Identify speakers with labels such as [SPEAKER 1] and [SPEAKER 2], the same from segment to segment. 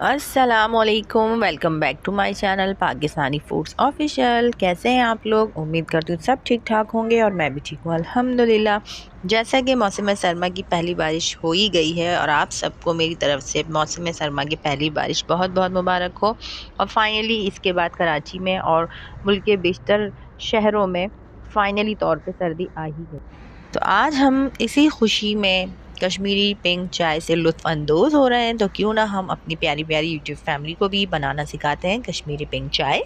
[SPEAKER 1] अस्सलामुअलैकुम, welcome back to my channel Pakistani foods official. कैसे हैं आप लोग? उम्मीद करती हूँ सब ठीक ठाक होंगे और मैं भी ठीक हूँ अल्हम्दुलिल्लाह। जैसा कि मौसम सरमा की पहली बारिश हो ही गई है और आप सबको मेरी तरफ से मौसम सरमा की पहली बारिश बहुत बहुत मुबारक हो। और फाइनली इसके बाद कराची में और मुल्क के बेशतर शहरों में फाइनली तौर पर सर्दी आ ही गई। तो आज हम इसी खुशी में कश्मीरी पिंक चाय से लुत्फ़ अंदोज़ हो रहे हैं, तो क्यों ना हम अपनी प्यारी प्यारी यूट्यूब फैमिली को भी बनाना सिखाते हैं कश्मीरी पिंक चाय।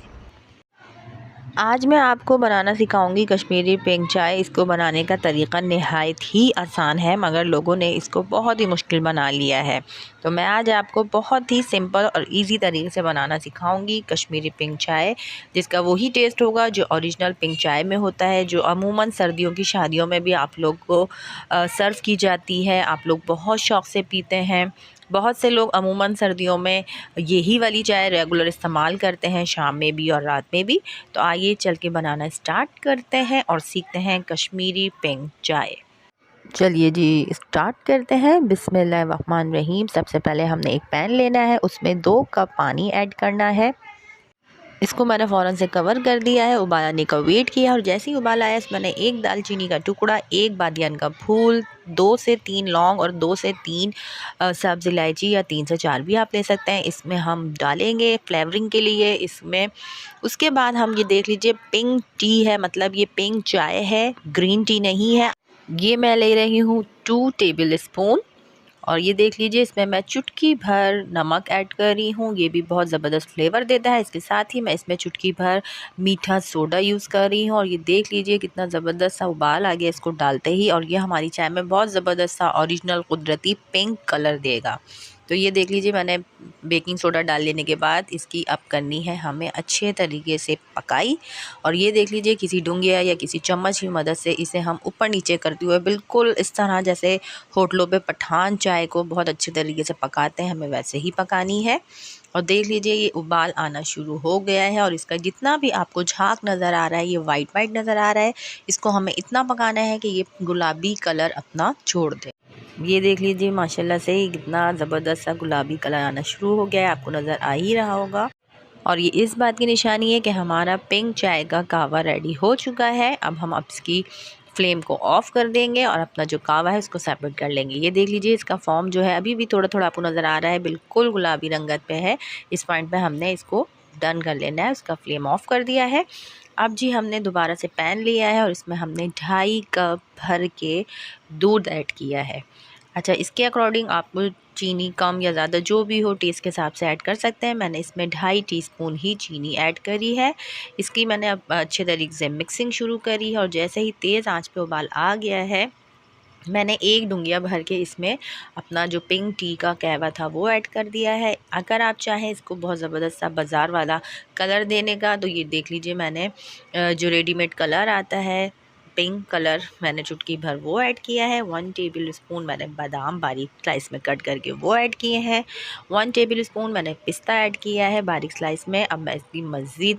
[SPEAKER 1] आज मैं आपको बनाना सिखाऊंगी कश्मीरी पिंक चाय। इसको बनाने का तरीक़ा नहायत ही आसान है, मगर लोगों ने इसको बहुत ही मुश्किल बना लिया है। तो मैं आज आपको बहुत ही सिंपल और इजी तरीके से बनाना सिखाऊंगी कश्मीरी पिंक चाय, जिसका वही टेस्ट होगा जो ओरिजिनल पिंक चाय में होता है, जो अमूमन सर्दियों की शादियों में भी आप लोग को सर्व की जाती है। आप लोग बहुत शौक़ से पीते हैं। बहुत से लोग अमूमन सर्दियों में यही वाली चाय रेगुलर इस्तेमाल करते हैं, शाम में भी और रात में भी। तो आइए चल के बनाना स्टार्ट करते हैं और सीखते हैं कश्मीरी पिंक चाय। चलिए जी स्टार्ट करते हैं। बिस्मिल्लाहिर्रहमानिर्रहीम। सबसे पहले हमने एक पैन लेना है, उसमें 2 कप पानी ऐड करना है। इसको मैंने फ़ौरन से कवर कर दिया है, उबाल आने का वेट किया और जैसे ही उबाल आया इसमें मैंने 1 दालचीनी का टुकड़ा, 1 बादियान का फूल, 2 से 3 लौंग और 2 से 3 सब्ज़ इलायची या 3 से 4 भी आप ले सकते हैं, इसमें हम डालेंगे फ्लेवरिंग के लिए इसमें। उसके बाद हम ये देख लीजिए पिंक टी है, मतलब ये पिंक चाय है, ग्रीन टी नहीं है। ये मैं ले रही हूँ 2 टेबल स्पून और ये देख लीजिए इसमें मैं चुटकी भर नमक ऐड कर रही हूँ। ये भी बहुत ज़बरदस्त फ्लेवर देता है। इसके साथ ही मैं इसमें चुटकी भर मीठा सोडा यूज़ कर रही हूँ और ये देख लीजिए कितना ज़बरदस्त सा उबाल आ गया इसको डालते ही, और ये हमारी चाय में बहुत ज़बरदस्त सा ओरिजिनल कुदरती पिंक कलर देगा। तो ये देख लीजिए मैंने बेकिंग सोडा डाल लेने के बाद इसकी अब करनी है हमें अच्छे तरीके से पकाई। और ये देख लीजिए किसी डुंगिया या किसी चम्मच की मदद से इसे हम ऊपर नीचे करते हुए बिल्कुल इस तरह जैसे होटलों पे पठान चाय को बहुत अच्छे तरीके से पकाते हैं, हमें वैसे ही पकानी है। और देख लीजिए ये उबाल आना शुरू हो गया है और इसका जितना भी आपको झाग नज़र आ रहा है, ये वाइट वाइट नज़र आ रहा है, इसको हमें इतना पकाना है कि ये गुलाबी कलर अपना छोड़ दे। ये देख लीजिए माशाल्लाह से कितना ज़बरदस्त सा गुलाबी कलर आना शुरू हो गया है, आपको नज़र आ ही रहा होगा। और ये इस बात की निशानी है कि हमारा पिंक चाय का कहवा रेडी हो चुका है। अब हम इसकी फ्लेम को ऑफ़ कर देंगे और अपना जो कहवा है उसको सेपरेट कर लेंगे। ये देख लीजिए इसका फॉर्म जो है अभी भी थोड़ा थोड़ा आपको नज़र आ रहा है, बिल्कुल गुलाबी रंगत पे है। इस पॉइंट पे हमने इसको डन कर लेना है, उसका फ्लेम ऑफ़ कर दिया है। अब जी हमने दोबारा से पैन लिया है और इसमें हमने 2.5 कप भर के दूध ऐड किया है। अच्छा, इसके अकॉर्डिंग आपको चीनी कम या ज़्यादा जो भी हो टेस्ट के हिसाब से ऐड कर सकते हैं। मैंने इसमें 2.5 टीस्पून ही चीनी ऐड करी है। इसकी मैंने अब अच्छे तरीके से मिक्सिंग शुरू करी है और जैसे ही तेज़ आंच पे उबाल आ गया है, मैंने 1 डुंगिया भर के इसमें अपना जो पिंक टी का कहवा था वो ऐड कर दिया है। अगर आप चाहें इसको बहुत ज़बरदस्त सा बाज़ार वाला कलर देने का, तो ये देख लीजिए मैंने जो रेडीमेड कलर आता है पिंक कलर, मैंने चुटकी भर वो ऐड किया है। 1 टेबल स्पून मैंने बादाम बारीक स्लाइस में कट करके वो ऐड किए हैं। 1 टेबल स्पून मैंने पिस्ता ऐड किया है बारीक स्लाइस में। अब मैं इसकी मज़ीद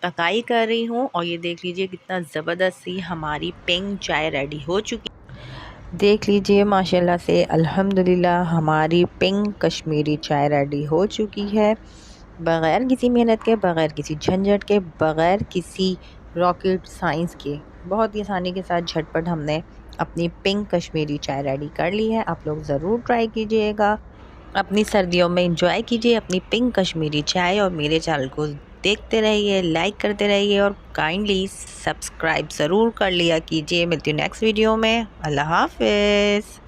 [SPEAKER 1] पकाई कर रही हूँ और ये देख लीजिए कितना ज़बरदस्त सी हमारी पिंक चाय रेडी हो चुकी। देख लीजिए माशाल्लाह से अल्हम्दुलिल्लाह हमारी पिंक कश्मीरी चाय रेडी हो चुकी है, बग़ैर किसी मेहनत के, बग़ैर किसी झंझट के, बग़ैर किसी रॉकेट साइंस के, बहुत ही आसानी के साथ झटपट हमने अपनी पिंक कश्मीरी चाय रेडी कर ली है। आप लोग ज़रूर ट्राई कीजिएगा, अपनी सर्दियों में एंजॉय कीजिए अपनी पिंक कश्मीरी चाय। और मेरे चैनल को देखते रहिए, लाइक करते रहिए और काइंडली सब्सक्राइब ज़रूर कर लिया कीजिए। मिलती हूँ नेक्स्ट वीडियो में। अल्लाह हाफ़िज़।